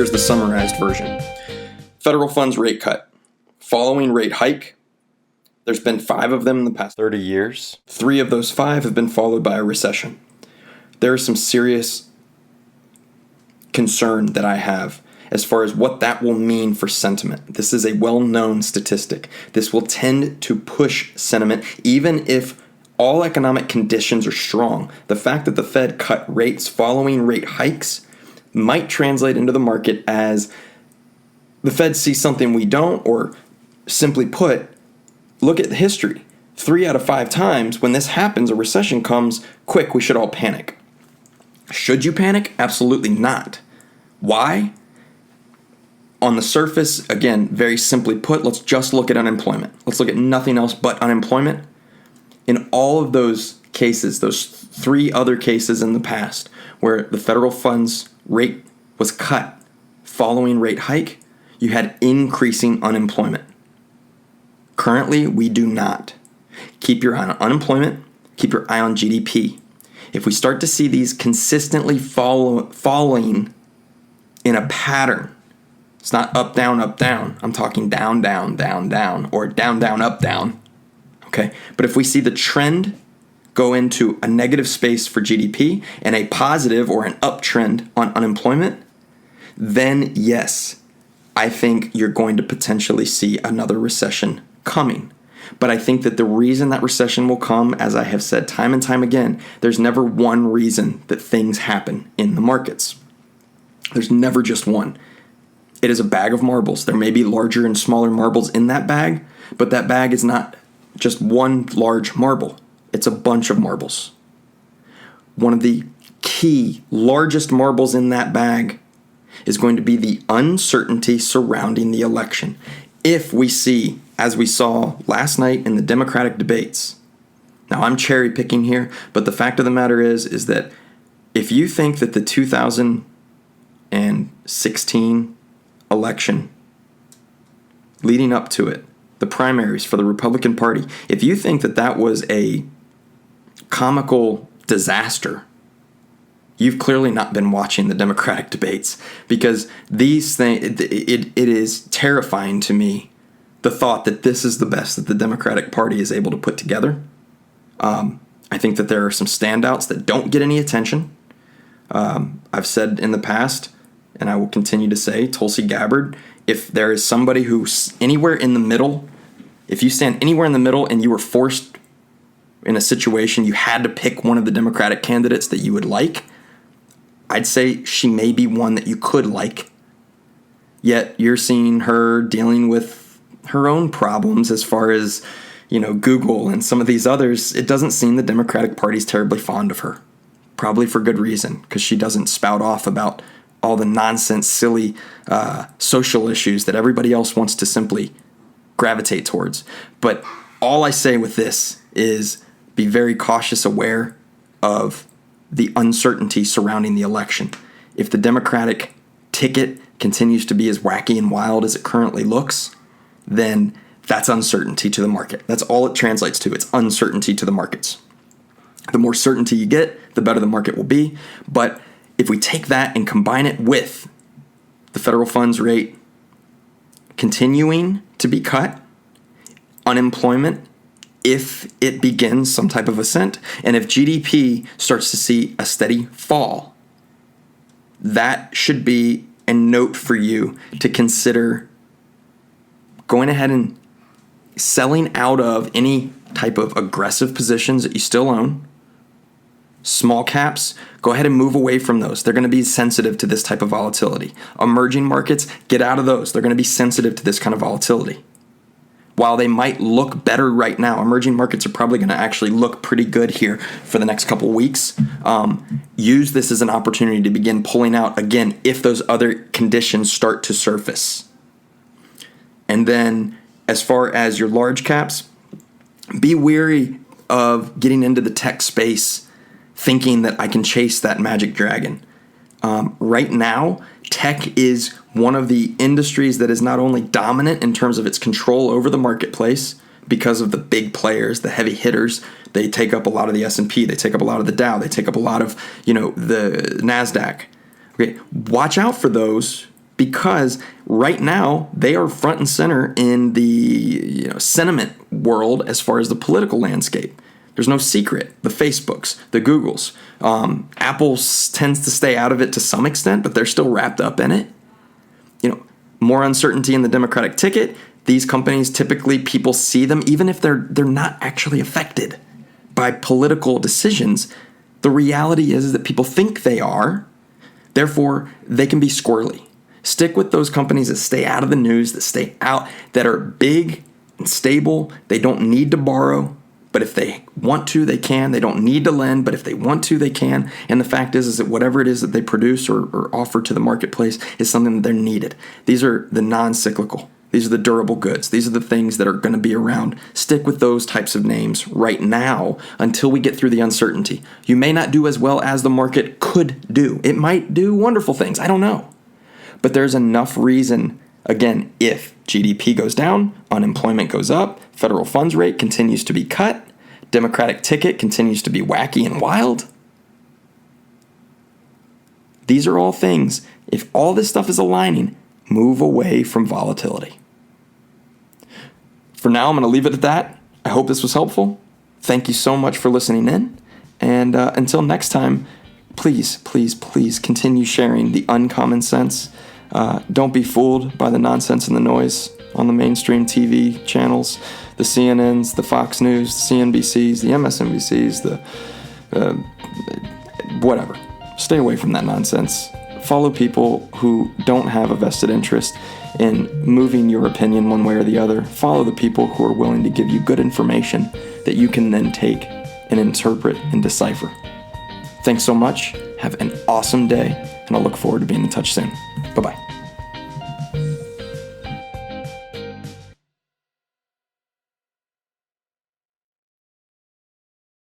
Here's the summarized version. Federal funds rate cut. Following rate hike. There's been 5 of them in the past 30 years. 3 of those 5 have been followed by a recession. There is some serious concern that I have as far as what that will mean for sentiment. This is a well-known statistic. This will tend to push sentiment even if all economic conditions are strong. The fact that the Fed cut rates following rate hikes might translate into the market as the Fed sees something we don't, or simply put, look at the history. 3 out of 5 times when this happens, a recession comes, quick, we should all panic. Should you panic? Absolutely not. Why? On the surface, again, very simply put, let's just look at unemployment. Let's look at nothing else but unemployment. In all of those cases, those 3 other cases in the past where the federal funds rate was cut following rate hike, you had increasing unemployment. Currently, we do not. Keep your eye on unemployment. Keep your eye on GDP. If we start to see these consistently falling in a pattern, it's not up, down, I'm talking down, down, down, down, or down, down, up, down. Okay? But if we see the trend go into a negative space for GDP and a positive or an uptrend on unemployment, then yes, I think you're going to potentially see another recession coming. But I think that the reason that recession will come, as I have said time and time again, there's never one reason that things happen in the markets. There's never just one. It is a bag of marbles. There may be larger and smaller marbles in that bag, but that bag is not just one large marble. It's a bunch of marbles. One of the key largest marbles in that bag is going to be the uncertainty surrounding the election. If we see, as we saw last night in the Democratic debates, now I'm cherry picking here, but the fact of the matter is that if you think that the 2016 election leading up to it, the primaries for the Republican Party, if you think that that was a comical disaster, you've clearly not been watching the Democratic debates, because these things, it is terrifying to me, the thought that this is the best that the Democratic Party is able to put together. I think that there are some standouts that don't get any attention. I've said in the past, and I will continue to say, Tulsi Gabbard, if there is somebody who's anywhere in the middle, if you stand anywhere in the middle and you were forced in a situation, you had to pick one of the Democratic candidates that you would like, I'd say she may be one that you could like. Yet you're seeing her dealing with her own problems as far as, Google and some of these others. It doesn't seem the Democratic Party's terribly fond of her. Probably for good reason, because she doesn't spout off about all the nonsense, silly social issues that everybody else wants to simply gravitate towards. But all I say with this is be very cautious, aware of the uncertainty surrounding the election. If the Democratic ticket continues to be as wacky and wild as it currently looks, then that's uncertainty to the market. That's all it translates to. It's uncertainty to the markets. The more certainty you get, the better the market will be. But if we take that and combine it with the federal funds rate continuing to be cut, unemployment, if it begins some type of ascent, and if GDP starts to see a steady fall, that should be a note for you to consider going ahead and selling out of any type of aggressive positions that you still own. Small caps, go ahead and move away from those. They're going to be sensitive to this type of volatility. Emerging markets, get out of those. They're going to be sensitive to this kind of volatility. While they might look better right now, emerging markets are probably going to actually look pretty good here for the next couple weeks. Use this as an opportunity to begin pulling out again if those other conditions start to surface. And then as far as your large caps, be wary of getting into the tech space thinking that I can chase that magic dragon. Right now, tech is one of the industries that is not only dominant in terms of its control over the marketplace because of the big players, the heavy hitters. They take up a lot of the S&P. They take up a lot of the Dow. They take up a lot of, the NASDAQ. Okay, watch out for those because right now they are front and center in the sentiment world as far as the political landscape. There's no secret. The Facebooks, the Googles, Apple tends to stay out of it to some extent, but they're still wrapped up in it. More uncertainty in the Democratic ticket. These companies, typically people see them, even if they're not actually affected by political decisions. The reality is that people think they are. Therefore, they can be squirrely. Stick with those companies that stay out of the news, that stay out, that are big and stable. They don't need to borrow, but if they want to, they can. They don't need to lend, but if they want to, they can. And the fact is that whatever it is that they produce or offer to the marketplace is something that they're needed. These are the non-cyclical. These are the durable goods. These are the things that are going to be around. Stick with those types of names right now until we get through the uncertainty. You may not do as well as the market could do. It might do wonderful things. I don't know. But there's enough reason, again, if GDP goes down, unemployment goes up, federal funds rate continues to be cut, Democratic ticket continues to be wacky and wild. These are all things. If all this stuff is aligning, move away from volatility. For now, I'm going to leave it at that. I hope this was helpful. Thank you so much for listening in. And until next time, please, please, please continue sharing the uncommon sense. Don't be fooled by the nonsense and the noise on the mainstream TV channels, the CNNs, the Fox News, the CNBCs, the MSNBCs, the whatever. Stay away from that nonsense. Follow people who don't have a vested interest in moving your opinion one way or the other. Follow the people who are willing to give you good information that you can then take and interpret and decipher. Thanks so much. Have an awesome day, and I'll look forward to being in touch soon. Bye-bye.